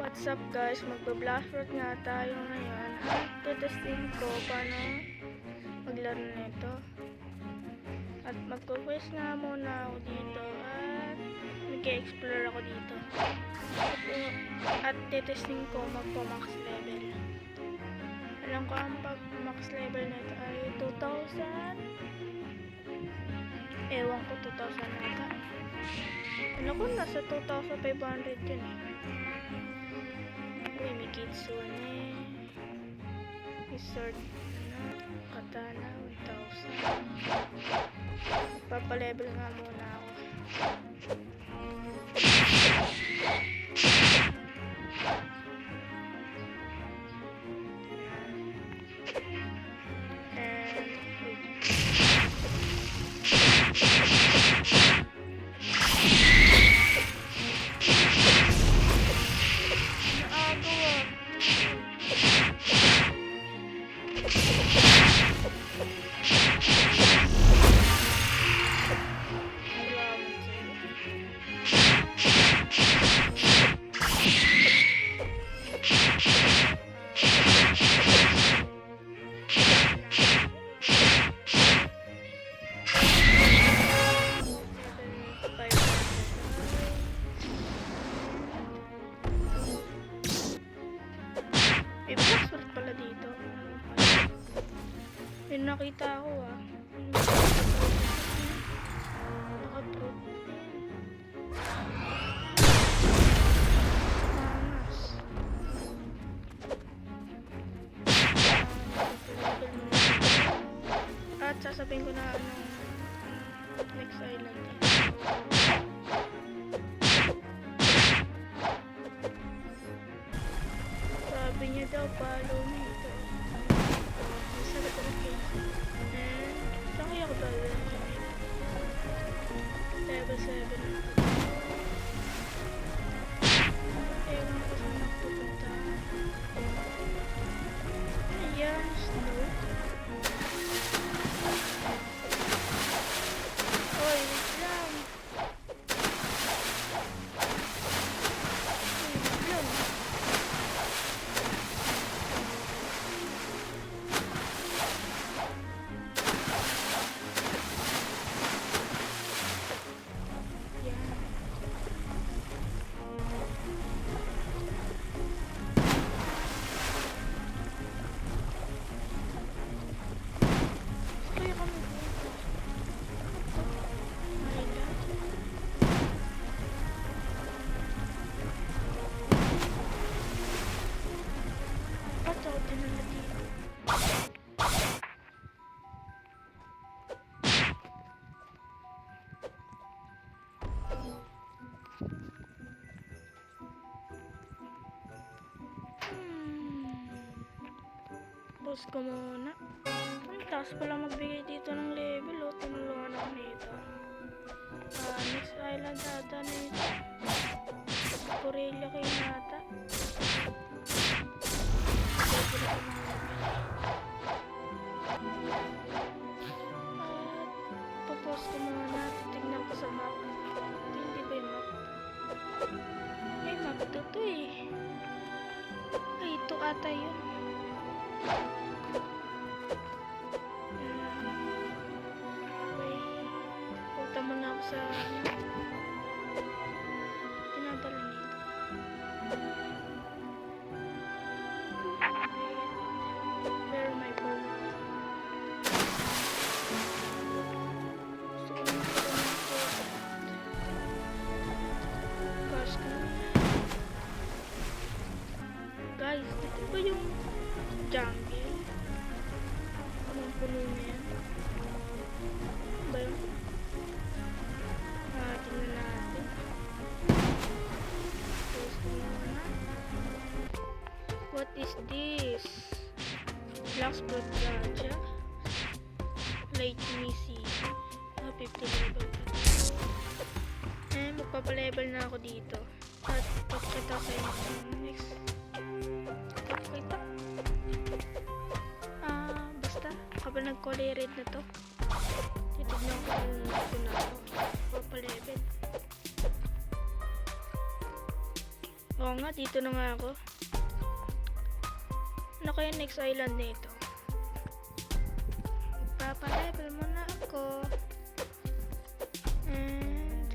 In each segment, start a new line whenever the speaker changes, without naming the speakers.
What's up guys, magba-blashroot nga tayo ngayon at tutesting ko paano maglaro nito at magpo-quiz nga muna ako dito at mag-explore ako dito at tutesting ko magpo-max level. Alam ko ang pag-max level nito ay 2,000, ewan ko 2,000 nata. Alam ko nasa 2,500 yun eh. Uy, may kitsune, may sword na, katana, 1,000. Papalevel nga muna ako. May password pala dito. May nakita ako ah. Naka-proof. Manas. At sasabihin ko na anong next island. Sabi niya daw, follow me ito. Sabi ko, okay. Saan kaya ako gawin? Level 7. Ewan ko saan nagpupunta. Ayan, snow. Oy, wait lang. Pause ko muna. Ang taas pala magbigay dito ng level. O, tinulungan ako nito. Next island ata nito. Corellia kayo nata. Papause ko muna. Titignan ko sa map. Hindi ba yung map? May map to eh. Ay, ito ata yun. Punta muna ako sa tinadala nito. Where my boat? Gusto ko nang gas ko na. Guys, ito ba yung jungle? Anong puno na yan? Ba yun? Tingnan natin. What is this? Blacksburg Gacha. Light Missy. 50 level. Magpapalevel na ako dito. At pagkita ko yung next. Basta kapag nag-color red na to, titignan ko kung ito na ako. Papalevel. Oo nga, dito na nga ako. Ano kaya next island nito? Papa-level muna ako. And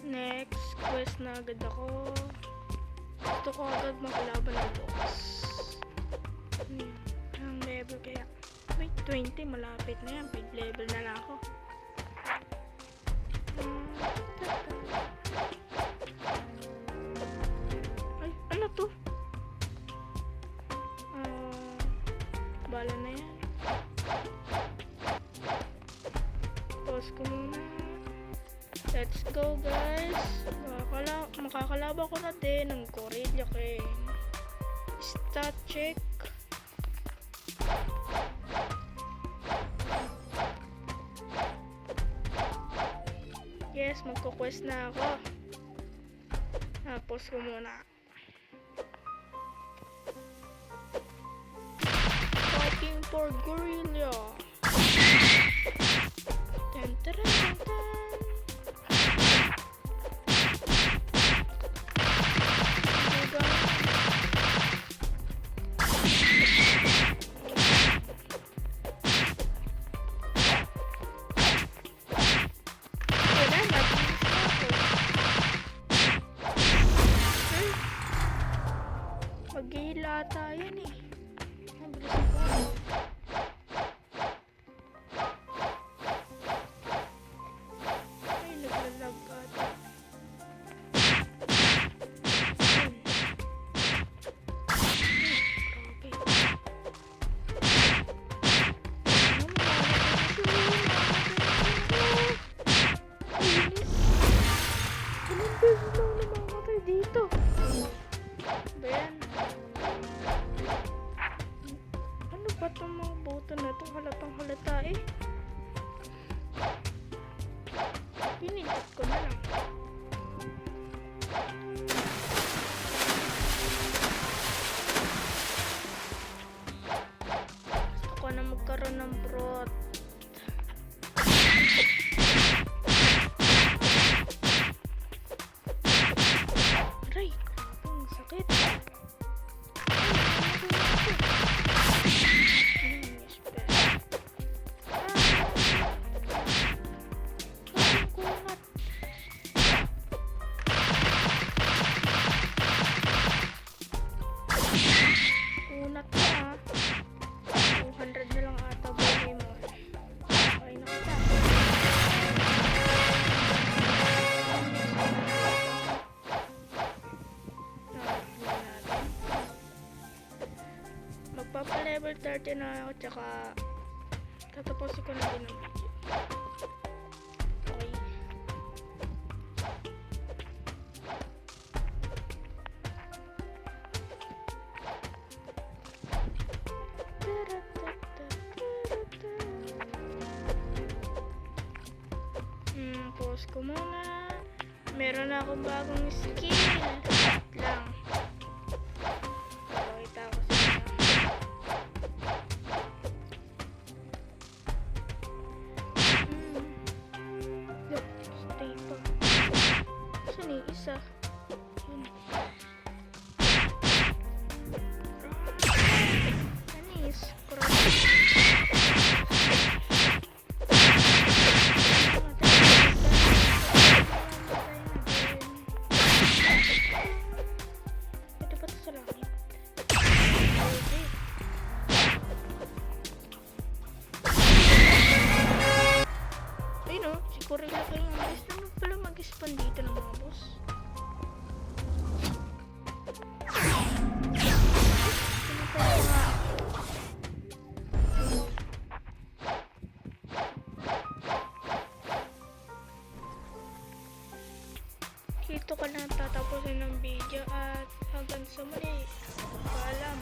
next quest na agad ako. Gusto ko agad makalaban ng boss. Ang level kaya? Wait, 20. Malapit na yan. 5 level na lang ako. Ay, ano to? Bala na yan. Pause ko muna. Let's go, guys. Makakalaban ko na din ng Gorilla King. Stat check. Yes, magko-quest na ako. Pause ko muna. Fighting for Gorilla. Tan taran tan tan. Mag-hila tayo eh. Mabilis ako. Ay, naglalag ata. Dito. Ben. Ano ba itong mga boto na ito? Halatang halata eh. Pinindot ko na lang. Gusto ko na magkaroon ng broth. Aray, ang sakit. Unat na 200 na lang ata buhay mo. Okay na kita. Magpapa-level 30 na ako, tsaka tatapusin ko na din ang video. Okay. Pause ko muna. Meron na akong bagong skill. Lang. Pakita ko sa inyo. Look, stay pa. Saan yung isa? Yun. Anis. Gorilla King, ang best naman pala mag-spawn dito ng mga boss. Pinatay ko nga. Dito ka na tatapusin ng video at hanggang sa muli. Paalam.